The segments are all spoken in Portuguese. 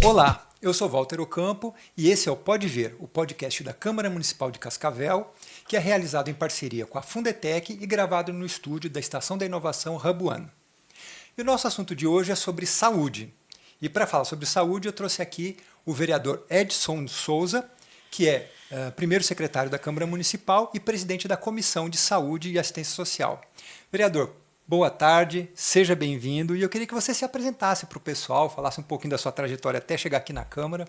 Olá, eu sou Walter Ocampo e esse é o Pode Ver, o podcast da Câmara Municipal de Cascavel, que é realizado em parceria com a Fundetec e gravado no estúdio da Estação da Inovação Hub One. E o nosso assunto de hoje é sobre saúde. E para falar sobre saúde, eu trouxe aqui o vereador Edson Souza, que é primeiro secretário da Câmara Municipal e presidente da Comissão de Saúde e Assistência Social. Vereador, boa tarde, seja bem-vindo. E eu queria que você se apresentasse para o pessoal, falasse um pouquinho da sua trajetória até chegar aqui na Câmara.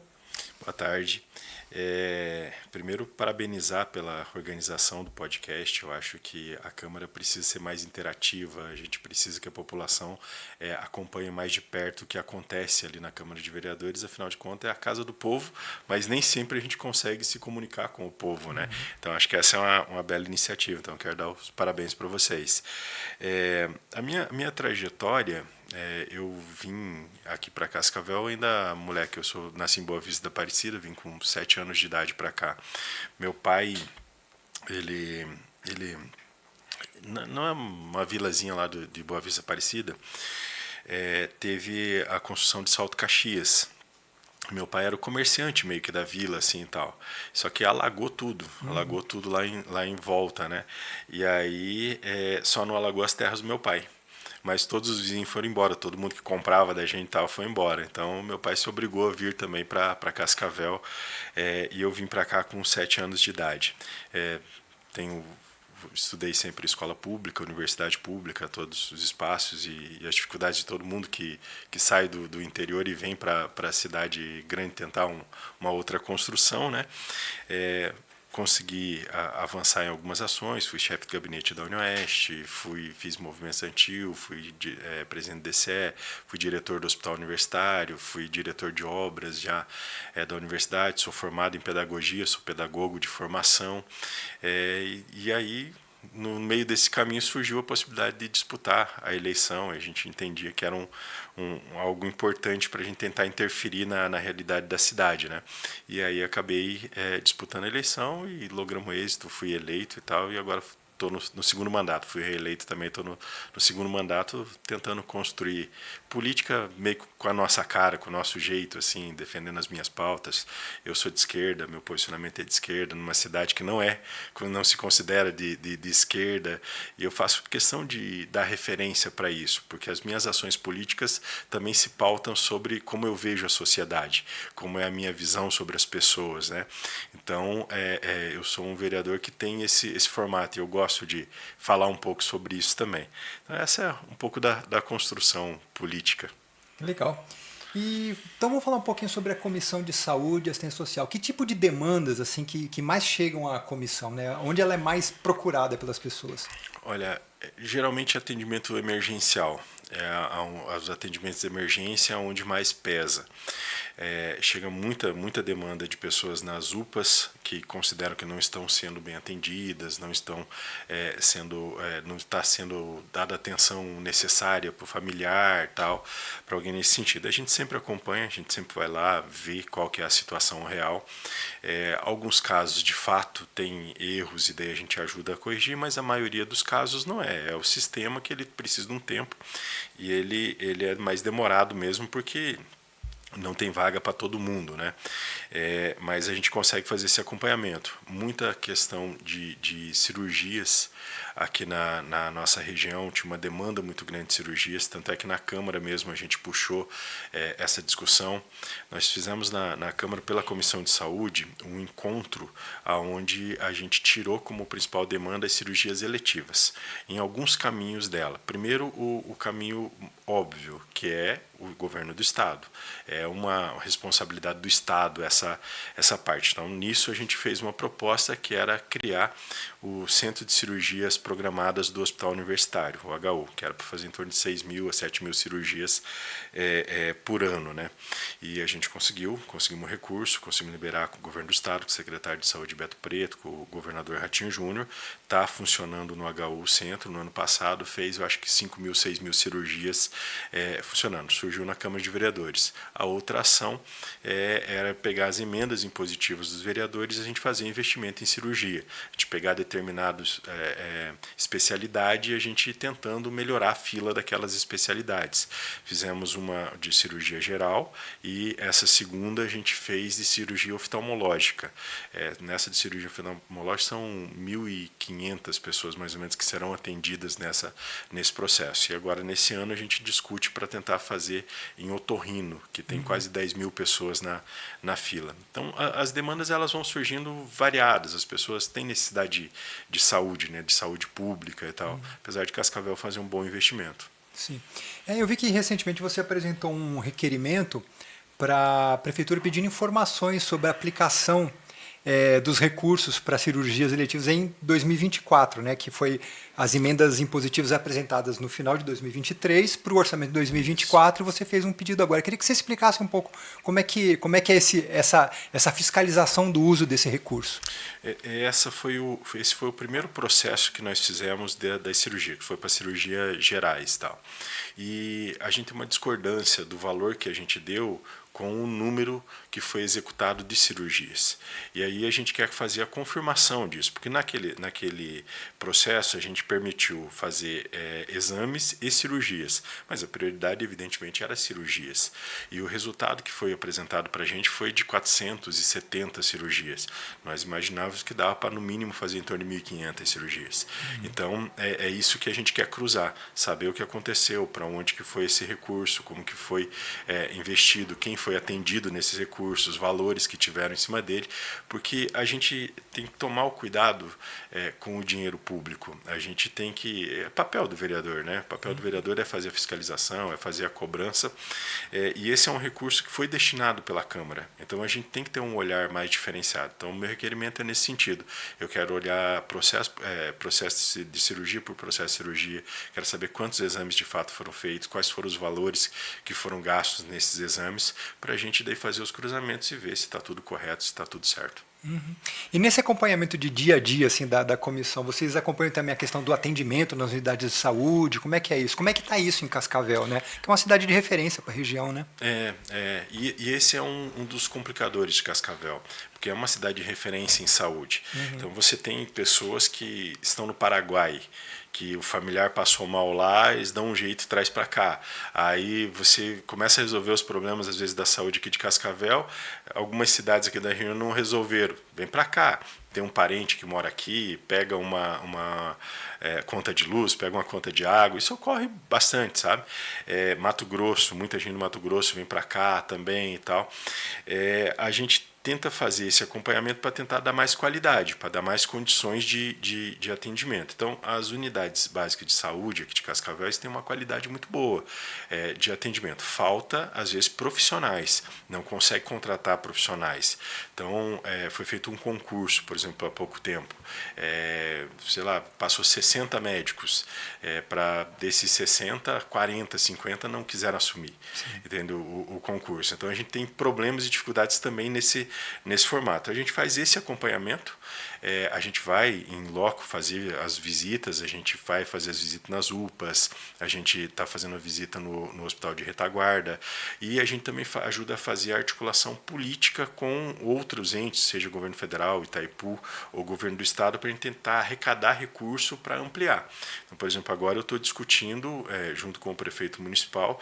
Boa tarde. Primeiro, parabenizar pela organização do podcast. Eu acho que a Câmara precisa ser mais interativa, a gente precisa que a população acompanhe mais de perto o que acontece ali na Câmara de Vereadores. Afinal de contas, é a casa do povo, mas nem sempre a gente consegue se comunicar com o povo, né? Então, acho que essa é uma bela iniciativa. Então, quero dar os parabéns para vocês. A minha trajetória... eu vim aqui para Cascavel ainda moleque, nasci em Boa Vista da Aparecida, vim com 7 anos de idade para cá. Meu pai, ele não é uma vilazinha lá de Boa Vista da Aparecida, teve a construção de Salto Caxias. Meu pai era o comerciante meio que da vila, assim e tal. Só que alagou tudo lá em volta, né? E aí só não alagou as terras do meu pai. Mas todos os vizinhos foram embora, todo mundo que comprava da gente e tal foi embora. Então meu pai se obrigou a vir também para Cascavel, e eu vim para cá com 7 anos de idade. Estudei sempre escola pública, universidade pública, todos os espaços e as dificuldades de todo mundo que sai do interior e vem para a cidade grande tentar uma outra construção, né? Consegui avançar em algumas ações, fui chefe de gabinete da Unioeste, fiz movimento estudantil, fui presidente do DCE, fui diretor do hospital universitário, fui diretor de obras já da universidade, sou formado em pedagogia, sou pedagogo de formação, e aí no meio desse caminho surgiu a possibilidade de disputar a eleição. A gente entendia que era algo importante para a gente tentar interferir na realidade da cidade, né? E aí acabei disputando a eleição e logramos êxito, fui eleito e tal, e agora estou no segundo mandato, fui reeleito também, estou no segundo mandato tentando construir política meio com a nossa cara, com o nosso jeito, assim, defendendo as minhas pautas. Eu sou de esquerda, meu posicionamento é de esquerda, numa cidade que não se considera de esquerda, e eu faço questão de dar referência para isso, porque as minhas ações políticas também se pautam sobre como eu vejo a sociedade, como é a minha visão sobre as pessoas, né? Então, eu sou um vereador que tem esse formato, e eu gosto de falar um pouco sobre isso também. Então, essa é um pouco da construção política. Legal. Então vamos falar um pouquinho sobre a Comissão de Saúde e Assistência Social. Que tipo de demandas assim que mais chegam à comissão, né? Onde ela é mais procurada pelas pessoas? Olha, geralmente atendimento emergencial. Os atendimentos de emergência é onde mais pesa. Chega muita demanda de pessoas nas UPAs que consideram que não estão sendo bem atendidas, não está sendo dada a atenção necessária para o familiar, tal, para alguém nesse sentido. A gente sempre acompanha, a gente sempre vai lá ver qual que é a situação real. Alguns casos de fato tem erros e daí a gente ajuda a corrigir, mas a maioria dos casos não é. É o sistema que ele precisa de um tempo e ele é mais demorado mesmo porque não tem vaga para todo mundo, né? Mas a gente consegue fazer esse acompanhamento. Muita questão de cirurgias aqui na nossa região, tinha uma demanda muito grande de cirurgias, tanto é que na Câmara mesmo a gente puxou essa discussão. Nós fizemos na Câmara, pela Comissão de Saúde, um encontro onde a gente tirou como principal demanda as cirurgias eletivas, em alguns caminhos dela. Primeiro, o caminho óbvio, que é o governo do Estado. É uma responsabilidade do Estado essa parte. Então, nisso a gente fez uma proposta que era criar o Centro de Cirurgias Programadas do Hospital Universitário, o HU, que era para fazer em torno de 6.000 a 7.000 cirurgias por ano, né? E a gente conseguimos recurso, conseguimos liberar com o governo do Estado, com o secretário de Saúde Beto Preto, com o governador Ratinho Júnior. Está funcionando no HU Centro. No ano passado fez, eu acho que 5.000, 6.000 cirurgias funcionando. Surgiu na Câmara de Vereadores. A outra ação era pegar as emendas impositivas dos vereadores e a gente fazer investimento em cirurgia. A gente pegar determinadas especialidades e a gente ir tentando melhorar a fila daquelas especialidades. Fizemos uma de cirurgia geral e essa segunda a gente fez de cirurgia oftalmológica. Nessa de cirurgia oftalmológica são 1.500 pessoas mais ou menos que serão atendidas nesse processo. E agora nesse ano a gente discute para tentar fazer em otorrino, que tem quase 10.000 pessoas na fila. Então as demandas elas vão surgindo variadas, as pessoas têm necessidade de saúde, né, de saúde pública e tal, apesar de Cascavel fazer um bom investimento. Sim. Eu vi que recentemente você apresentou um requerimento para a Prefeitura pedindo informações sobre a aplicação dos recursos para cirurgias eletivas em 2024, né, que foi as emendas impositivas apresentadas no final de 2023 para o orçamento de 2024, e você fez um pedido agora. Eu queria que você explicasse um pouco como é que é essa fiscalização do uso desse recurso. Esse foi o primeiro processo que nós fizemos da cirurgia, que foi para cirurgia gerais e tal. E a gente tem uma discordância do valor que a gente deu com o número que foi executado de cirurgias. E aí a gente quer fazer a confirmação disso, porque naquele processo a gente permitiu fazer exames e cirurgias, mas a prioridade evidentemente era cirurgias. E o resultado que foi apresentado para a gente foi de 470 cirurgias. Nós imaginávamos que dava para no mínimo fazer em torno de 1.500 cirurgias. Então é isso que a gente quer cruzar, saber o que aconteceu, para onde que foi esse recurso, como que foi investido, quem foi atendido nesses recursos, os valores que tiveram em cima dele, porque a gente tem que tomar o cuidado com o dinheiro público. A gente tem que... É papel do vereador, né? O papel do vereador é fazer a fiscalização, é fazer a cobrança, e esse é um recurso que foi destinado pela Câmara. Então a gente tem que ter um olhar mais diferenciado. Então o meu requerimento é nesse sentido. Eu quero olhar processo de cirurgia por processo de cirurgia, quero saber quantos exames de fato foram feitos, quais foram os valores que foram gastos nesses exames, para a gente daí fazer os cruzamentos e ver se está tudo correto, se está tudo certo. E nesse acompanhamento de dia a dia assim, da comissão, vocês acompanham também a questão do atendimento nas unidades de saúde? Como é que é isso? Como é que está isso em Cascavel, né? Que é uma cidade de referência para a região, né? E esse é um dos complicadores de Cascavel, porque é uma cidade de referência em saúde. Então você tem pessoas que estão no Paraguai, que o familiar passou mal lá, eles dão um jeito e traz para cá. Aí você começa a resolver os problemas, às vezes, da saúde aqui de Cascavel. Algumas cidades aqui da região não resolveram. Vem para cá. Tem um parente que mora aqui, pega uma conta de luz, pega uma conta de água. Isso ocorre bastante, sabe? Mato Grosso, muita gente do Mato Grosso vem para cá também e tal. A gente tenta fazer esse acompanhamento para tentar dar mais qualidade, para dar mais condições de atendimento. Então, as unidades básicas de saúde aqui de Cascavel têm uma qualidade muito boa de atendimento. Falta, às vezes, profissionais, não consegue contratar profissionais. Então, foi feito um concurso, por exemplo, há pouco tempo. Passou 60 médicos. Para desses 60, 40, 50 não quiseram assumir, entendeu? O concurso. Então, a gente tem problemas e dificuldades também nesse formato. A gente faz esse acompanhamento, a gente vai em loco fazer as visitas, a gente vai fazer as visitas nas UPAs, a gente está fazendo a visita no Hospital de Retaguarda, e a gente também ajuda a fazer a articulação política com outros entes, seja o governo federal, Itaipu, ou o governo do estado, para a gente tentar arrecadar recurso para ampliar. Então, por exemplo, agora eu estou discutindo, junto com o prefeito municipal,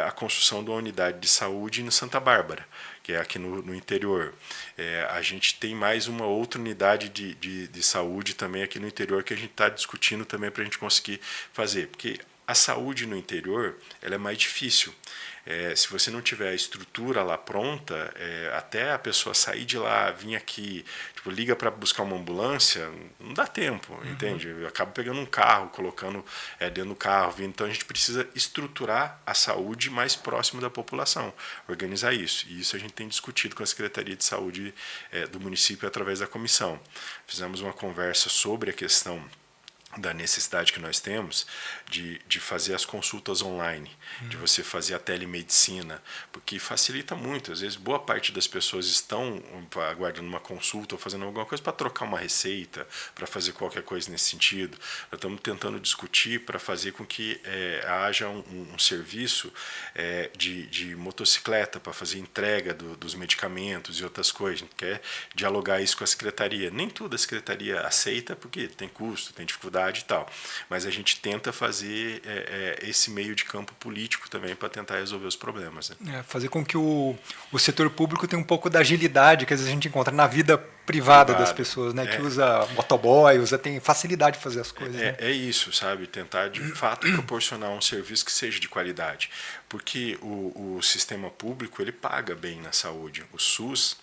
a construção de uma unidade de saúde em Santa Bárbara, que é aqui no interior. A gente tem mais uma outra unidade de saúde também aqui no interior que a gente está discutindo também para a gente conseguir fazer, porque a saúde no interior ela é mais difícil. Se você não tiver a estrutura lá pronta, até a pessoa sair de lá, vir aqui, liga para buscar uma ambulância, não dá tempo, entende? Eu acabo pegando um carro, colocando dentro do carro, vindo. Então a gente precisa estruturar a saúde mais próximo da população, organizar isso. E isso a gente tem discutido com a Secretaria de Saúde do município através da comissão. Fizemos uma conversa sobre a questão da necessidade que nós temos de fazer as consultas online, de você fazer a telemedicina, porque facilita muito. Às vezes, boa parte das pessoas estão aguardando uma consulta ou fazendo alguma coisa para trocar uma receita, para fazer qualquer coisa nesse sentido. Nós estamos tentando discutir para fazer com que haja um serviço de motocicleta para fazer entrega dos medicamentos e outras coisas. A gente quer dialogar isso com a secretaria. Nem tudo a secretaria aceita, porque tem custo, tem dificuldade e tal, mas a gente tenta fazer esse meio de campo político também para tentar resolver os problemas, né? Fazer com que o setor público tenha um pouco da agilidade que às vezes a gente encontra na vida privada das pessoas, né? Que usa motoboy, tem facilidade de fazer as coisas. Né? É isso, sabe? Tentar de fato proporcionar um serviço que seja de qualidade, porque o sistema público ele paga bem na saúde. O SUS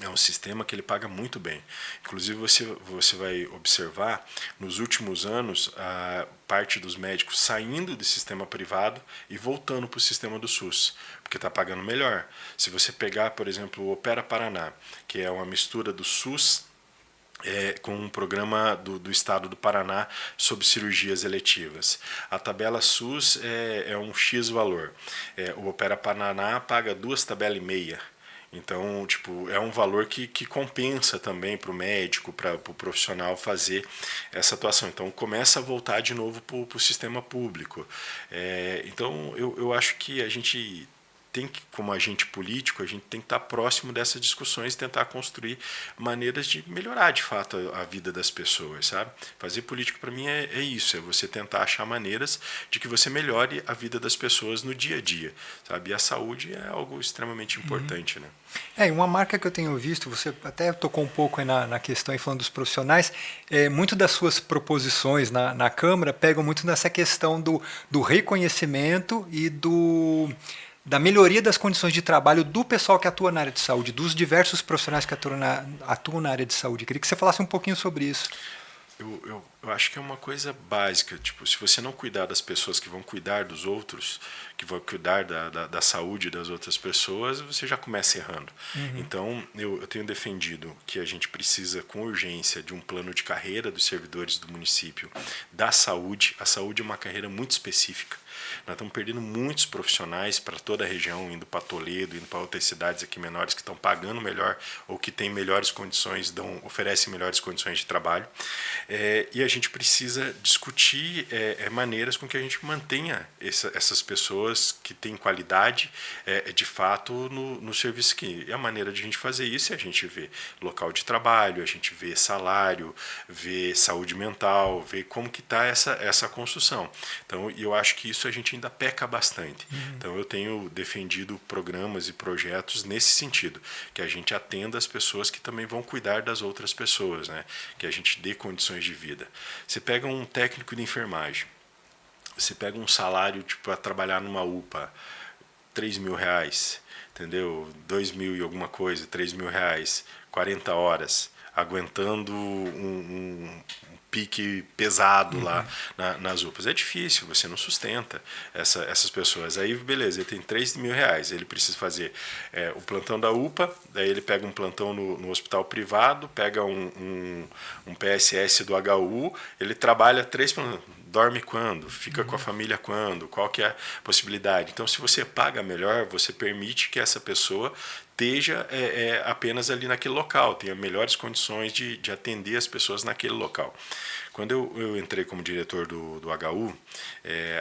é um sistema que ele paga muito bem. Inclusive, você vai observar, nos últimos anos, a parte dos médicos saindo do sistema privado e voltando para o sistema do SUS, porque está pagando melhor. Se você pegar, por exemplo, o Opera Paraná, que é uma mistura do SUS com um programa do Estado do Paraná sobre cirurgias eletivas. A tabela SUS é um X valor. O Opera Paraná paga 2,5 tabelas. Então, é um valor que compensa também para o médico, para o profissional fazer essa atuação. Então, começa a voltar de novo para o sistema público. Então, eu acho que a gente tem que, como agente político, a gente tem que estar próximo dessas discussões e tentar construir maneiras de melhorar, de fato, a vida das pessoas, sabe? Fazer política, para mim, é isso, é você tentar achar maneiras de que você melhore a vida das pessoas no dia a dia, sabe? E a saúde é algo extremamente importante, né? E uma marca que eu tenho visto, você até tocou um pouco aí na questão, aí falando dos profissionais, muito das suas proposições na Câmara pegam muito nessa questão do reconhecimento e da melhoria das condições de trabalho do pessoal que atua na área de saúde, dos diversos profissionais que atuam na área de saúde. Queria que você falasse um pouquinho sobre isso. Eu acho que é uma coisa básica. Se você não cuidar das pessoas que vão cuidar dos outros, que vão cuidar da saúde das outras pessoas, você já começa errando. Então, eu tenho defendido que a gente precisa, com urgência, de um plano de carreira dos servidores do município da saúde. A saúde é uma carreira muito específica. Nós estamos perdendo muitos profissionais para toda a região, indo para Toledo, indo para outras cidades aqui menores que estão pagando melhor ou que têm melhores condições, oferecem melhores condições de trabalho. E a gente precisa discutir maneiras com que a gente mantenha essas pessoas que têm qualidade de fato no serviço aqui. E a maneira de a gente fazer isso é a gente ver local de trabalho, a gente ver salário, ver saúde mental, ver como que está essa construção. Então, eu acho que isso a gente ainda peca bastante. Então, eu tenho defendido programas e projetos nesse sentido, que a gente atenda as pessoas que também vão cuidar das outras pessoas, né? Que a gente dê condições de vida. Você pega um técnico de enfermagem, você pega um salário para trabalhar numa UPA, R$3.000, entendeu? 2.000 e alguma coisa, R$3.000, 40 horas, aguentando um pique pesado lá nas UPAs. É difícil, você não sustenta essas pessoas. Aí, beleza, ele tem R$3.000, ele precisa fazer o plantão da UPA, daí ele pega um plantão no hospital privado, pega um PSS do HU, ele trabalha 3 plantões. Dorme quando? Fica com a família quando? Qual que é a possibilidade? Então, se você paga melhor, você permite que essa pessoa esteja apenas ali naquele local, tenha melhores condições de atender as pessoas naquele local. Quando eu entrei como diretor do HU,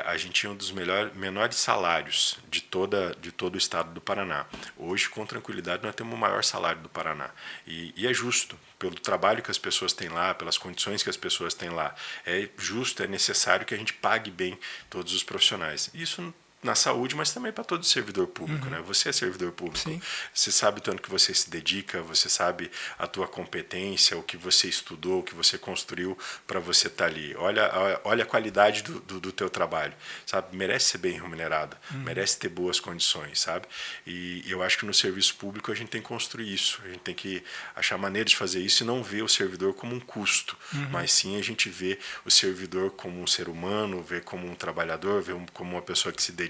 a gente tinha um dos menores salários de todo o estado do Paraná. Hoje, com tranquilidade, nós temos o maior salário do Paraná. E é justo, pelo trabalho que as pessoas têm lá, pelas condições que as pessoas têm lá. É justo, é necessário que a gente pague bem todos os profissionais. Isso na saúde, mas também para todo servidor público, né? Você é servidor público, Sim. Você sabe o tanto que você se dedica, você sabe a tua competência, o que você estudou, o que você construiu para você estar ali. Olha a qualidade do teu trabalho, sabe? Merece ser bem remunerado, merece ter boas condições, sabe? E eu acho que no serviço público a gente tem que construir isso, a gente tem que achar maneiras de fazer isso e não ver o servidor como um custo, mas sim a gente vê o servidor como um ser humano, ver como um trabalhador, ver como uma pessoa que se dedica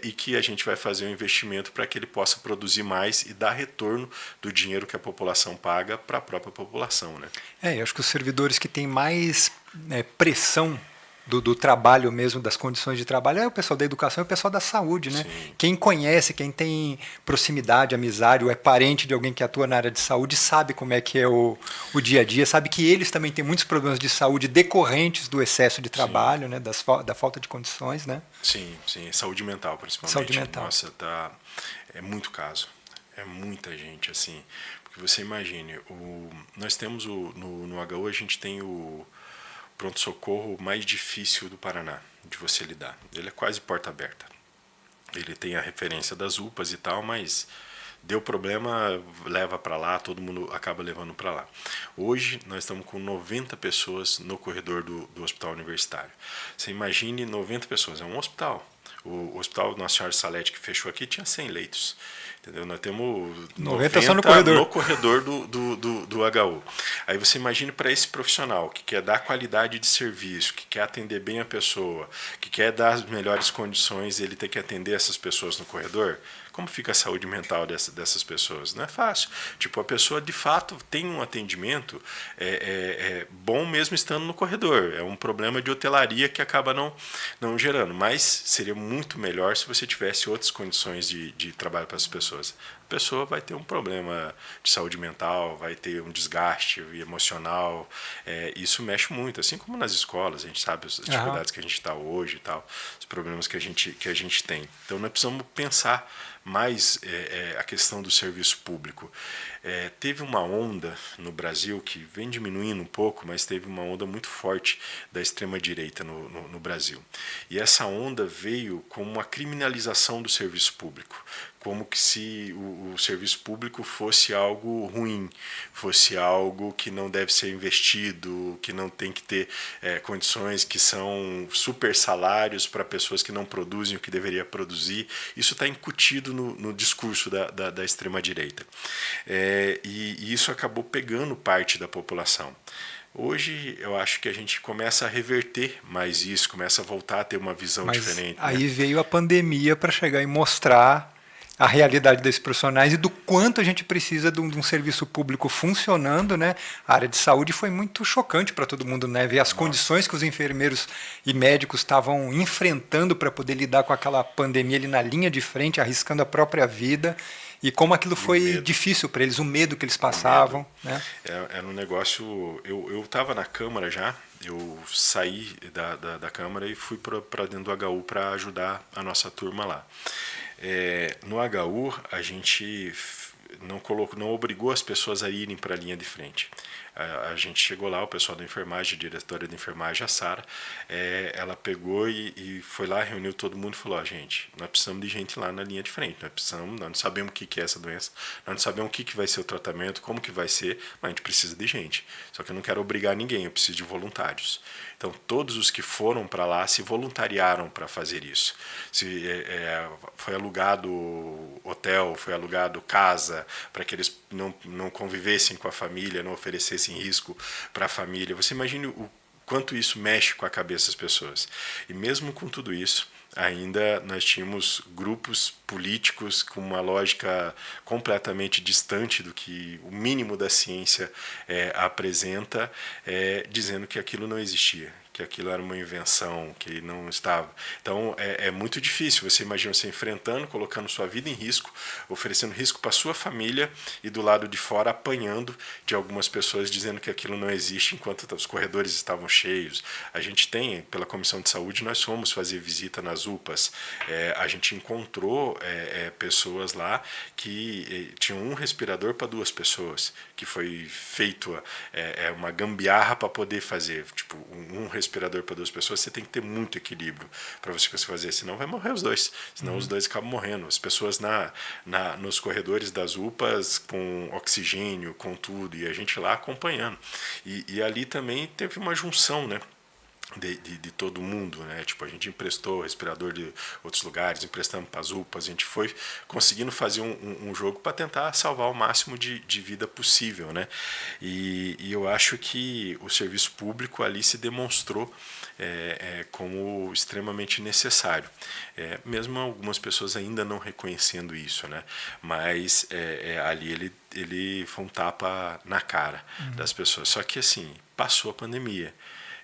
e que a gente vai fazer um investimento para que ele possa produzir mais e dar retorno do dinheiro que a população paga para a própria população, né? Eu acho que os servidores que têm mais pressão do trabalho mesmo, das condições de trabalho, é o pessoal da educação e o pessoal da saúde, né? Sim. Quem conhece, quem tem proximidade, amizade, ou é parente de alguém que atua na área de saúde, sabe como é que é o dia a dia, sabe que eles também têm muitos problemas de saúde decorrentes do excesso de trabalho, né? Da falta de condições, né? Sim, sim. Saúde mental, principalmente. Saúde mental. Nossa, é muito caso. É muita gente, assim. Porque você imagine, nós temos no HU, a gente tem o pronto-socorro mais difícil do Paraná de você lidar. Ele é quase porta aberta. Ele tem a referência das UPAs e tal, mas deu problema, leva para lá, todo mundo acaba levando para lá. Hoje nós estamos com 90 pessoas no corredor do hospital universitário. Você imagine 90 pessoas, é um hospital. O hospital Nossa Senhora de Salete, que fechou aqui, tinha 100 leitos. Entendeu? Nós temos 90 só no corredor, no corredor do HU. Aí você imagina para esse profissional que quer dar qualidade de serviço, que quer atender bem a pessoa, que quer dar as melhores condições, ele ter que atender essas pessoas no corredor. Como fica a saúde mental dessas pessoas? Não é fácil. Tipo, a pessoa de fato tem um atendimento bom mesmo estando no corredor. É um problema de hotelaria que acaba não gerando. Mas seria muito melhor se você tivesse outras condições de trabalho para as pessoas. A pessoa vai ter um problema de saúde mental, vai ter um desgaste emocional. Isso mexe muito, assim como nas escolas, a gente sabe as dificuldades que a gente está hoje e tal, os problemas que a gente tem. Então nós precisamos pensar mais a questão do serviço público. Teve uma onda no Brasil que vem diminuindo um pouco, mas teve uma onda muito forte da extrema-direita no Brasil. E essa onda veio com uma criminalização do serviço público, como que se o serviço público fosse algo ruim, fosse algo que não deve ser investido, que não tem que ter condições, que são super salários para pessoas que não produzem o que deveria produzir. Isso está incutido no discurso da extrema-direita. E isso acabou pegando parte da população. Hoje eu acho que a gente começa a reverter mais isso, começa a voltar a ter uma visão diferente. Aí veio a pandemia para chegar e mostrar a realidade desses profissionais e do quanto a gente precisa de um serviço público funcionando, né? A área de saúde foi muito chocante para todo mundo, né? Ver as condições que os enfermeiros e médicos estavam enfrentando para poder lidar com aquela pandemia ali na linha de frente, arriscando a própria vida. E como aquilo foi difícil para eles, o medo que eles passavam. Né? Era um negócio. Eu estava na Câmara já, eu saí da Câmara e fui para dentro do HU para ajudar a nossa turma lá. No HU, a gente não obrigou as pessoas a irem para a linha de frente. A gente chegou lá, o pessoal da enfermagem, a diretora da enfermagem, a Sara, ela pegou e foi lá, reuniu todo mundo e falou: gente, nós precisamos de gente lá na linha de frente, nós não sabemos o que é essa doença, nós não sabemos o que vai ser o tratamento, como que vai ser, mas a gente precisa de gente. Só que eu não quero obrigar ninguém, eu preciso de voluntários. Então, todos os que foram para lá se voluntariaram para fazer isso. Foi alugado hotel, foi alugado casa, para que eles não convivessem com a família, não oferecessem risco para a família. Você imagine o quanto isso mexe com a cabeça das pessoas. E mesmo com tudo isso, ainda nós tínhamos grupos políticos com uma lógica completamente distante do que o mínimo da ciência apresenta, dizendo que aquilo não existia, que aquilo era uma invenção, que não estava. Então é muito difícil. Você imagina você enfrentando, colocando sua vida em risco, oferecendo risco para sua família e do lado de fora apanhando de algumas pessoas dizendo que aquilo não existe enquanto os corredores estavam cheios. A gente tem, pela Comissão de Saúde, nós fomos fazer visita nas UPAs. A gente encontrou pessoas lá que tinham um respirador para 2 pessoas, que foi feito uma gambiarra para poder fazer, tipo, um respirador para 2 pessoas, você tem que ter muito equilíbrio para você conseguir fazer, senão vai morrer os dois, senão os dois acabam morrendo. As pessoas nos corredores das UPAs com oxigênio, com tudo, e a gente lá acompanhando. E ali também teve uma junção, né? De todo mundo, né? Tipo, a gente emprestou respirador de outros lugares, emprestamos para as UPAs, a gente foi conseguindo fazer um jogo para tentar salvar o máximo de vida possível, né? E eu acho que o serviço público ali se demonstrou como extremamente necessário, mesmo algumas pessoas ainda não reconhecendo isso, né? Mas ali ele foi um tapa na cara das pessoas. Só que assim, passou a pandemia.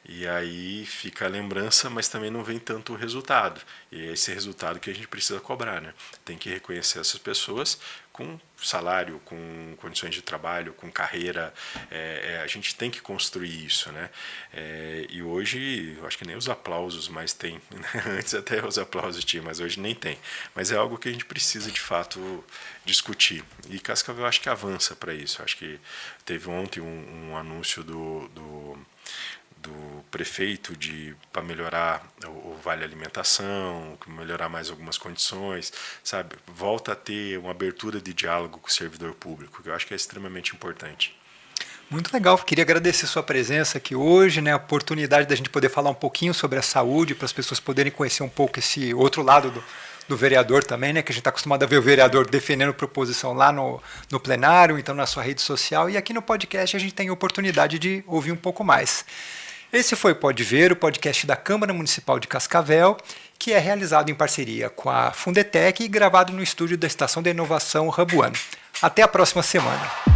E aí fica a lembrança, mas também não vem tanto o resultado. E é esse resultado que a gente precisa cobrar, né? Tem que reconhecer essas pessoas com salário, com condições de trabalho, com carreira. A gente tem que construir isso, né? E hoje, eu acho que nem os aplausos mais tem. Né? Antes até os aplausos tinha, mas hoje nem tem. Mas é algo que a gente precisa, de fato, discutir. E Cascavel acho que avança para isso. Acho que teve ontem um anúncio do prefeito para melhorar o Vale Alimentação, melhorar mais algumas condições, sabe? Volta a ter uma abertura de diálogo com o servidor público, que eu acho que é extremamente importante. Muito legal, queria agradecer sua presença aqui hoje, né, a oportunidade da gente poder falar um pouquinho sobre a saúde, para as pessoas poderem conhecer um pouco esse outro lado do vereador também, né, que a gente está acostumado a ver o vereador defendendo proposição lá no plenário, então na sua rede social, e aqui no podcast a gente tem a oportunidade de ouvir um pouco mais. Esse foi o Pode Ver, o podcast da Câmara Municipal de Cascavel, que é realizado em parceria com a Fundetec e gravado no estúdio da Estação da Inovação Hub One. Até a próxima semana.